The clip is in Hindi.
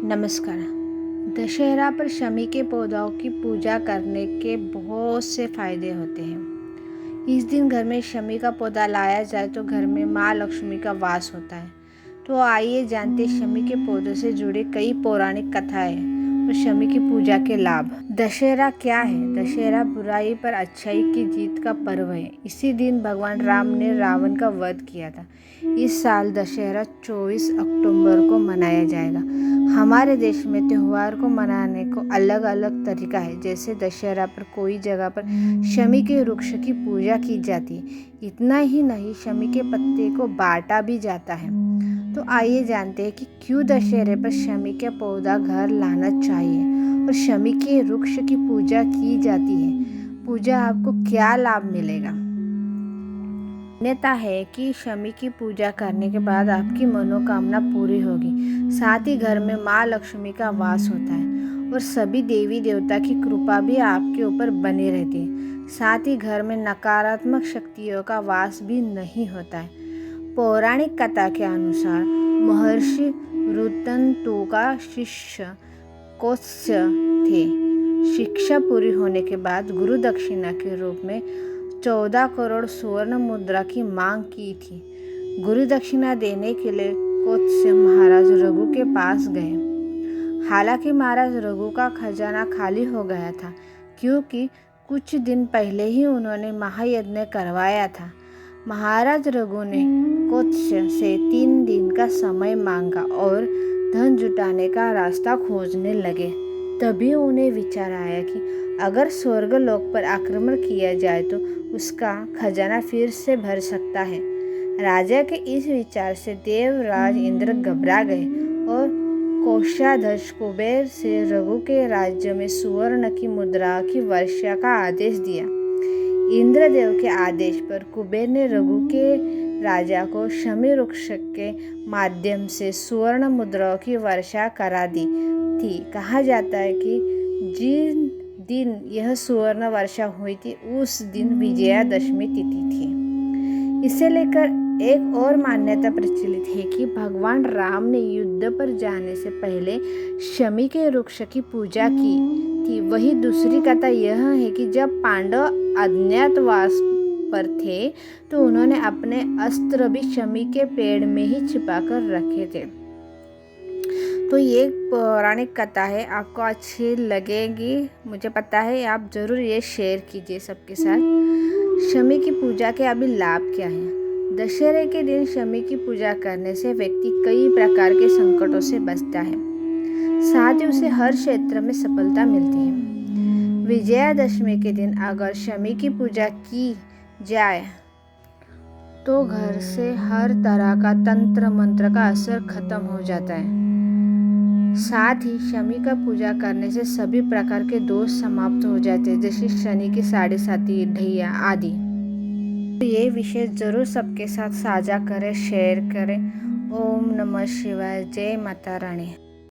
नमस्कार। दशहरा पर शमी के पौधों की पूजा करने के बहुत से फायदे होते हैं। इस दिन घर में शमी का पौधा लाया जाए तो घर में माँ लक्ष्मी का वास होता है। तो आइए जानते शमी के पौधों से जुड़े कई पौराणिक कथाएं और शमी की पूजा के लाभ। दशहरा क्या है? दशहरा बुराई पर अच्छाई की जीत का पर्व है। इसी दिन भगवान राम ने रावण का वध किया था। इस साल दशहरा 24 अक्टूबर को मनाया जाएगा। हमारे देश में त्यौहार को मनाने को अलग अलग तरीका है। जैसे दशहरा पर कोई जगह पर शमी के वृक्ष की पूजा की जाती है। इतना ही नहीं, शमी के पत्ते को बांटा भी जाता है। तो आइए जानते हैं कि क्यों दशहरे पर शमी का पौधा घर लाना चाहिए और शमी के वृक्ष की पूजा की जाती है। पूजा आपको क्या लाभ मिलेगा? मान्यता है कि शमी की पूजा करने के बाद आपकी मनोकामना पूरी होगी। साथ ही घर में माँ लक्ष्मी का वास होता है और सभी देवी देवता की कृपा भी आपके ऊपर बनी रहती है। साथ ही घर में नकारात्मक शक्तियों का वास भी नहीं होता है। पौराणिक कथा के अनुसार महर्षि ऋतंतु का शिष्य कौत्स्य थे। शिक्षा पूरी होने के बाद गुरु दक्षिणा के रूप में 14 करोड़ स्वर्ण मुद्रा की मांग की थी। गुरु दक्षिणा देने के लिए कौत्स्य महाराज रघु के पास गए। हालांकि महाराज रघु का खजाना खाली हो गया था, क्योंकि कुछ दिन पहले ही उन्होंने महायज्ञ करवाया था। महाराज रघु ने कौत्स्य से 3 दिन का समय मांगा और धन जुटाने का रास्ता खोजने लगे। तभी उन्हें विचार आया कि अगर स्वर्गलोक पर आक्रमण किया जाए तो उसका खजाना फिर से भर सकता है। राजा के इस विचार से देवराज इंद्र घबरा गए और कोषाध्यक्ष कुबेर से रघु के राज्य में सुवर्ण की मुद्रा की वर्षा का आदेश दिया। इंद्रदेव के आदेश पर कुबेर ने रघु के राजा को शमी वृक्ष के माध्यम से सुवर्ण मुद्राओं की वर्षा करा दी थी। कहा जाता है कि जिन दिन यह सुवर्ण वर्षा हुई थी उस दिन विजयादशमी तिथि थी। इसे लेकर एक और मान्यता प्रचलित है कि भगवान राम ने युद्ध पर जाने से पहले शमी के वृक्ष की पूजा की थी। वही दूसरी कथा यह है कि जब पांडव अज्ञातवास पर थे तो उन्होंने अपने अस्त्र भी शमी के पेड़ में ही छिपा कर रखे थे। तो ये पौराणिक कथा है, आपको अच्छी लगेगी मुझे पता है। आप ज़रूर ये शेयर कीजिए सबके साथ। शमी की पूजा के अभी लाभ क्या है? दशहरे के दिन शमी की पूजा करने से व्यक्ति कई प्रकार के संकटों से बचता है। साथ ही उसे हर क्षेत्र में सफलता मिलती है। विजयादशमी के दिन अगर शमी की पूजा की जाए तो घर से हर तरह का तंत्र मंत्र का असर खत्म हो जाता है। साथ ही शमी का पूजा करने से सभी प्रकार के दोष समाप्त हो जाते हैं, जैसे शनि की 7.5 ढैया आदि। तो ये विषय जरूर सबके साथ साझा करें, शेयर करें। ओम नमः शिवाय। जय माता रानी।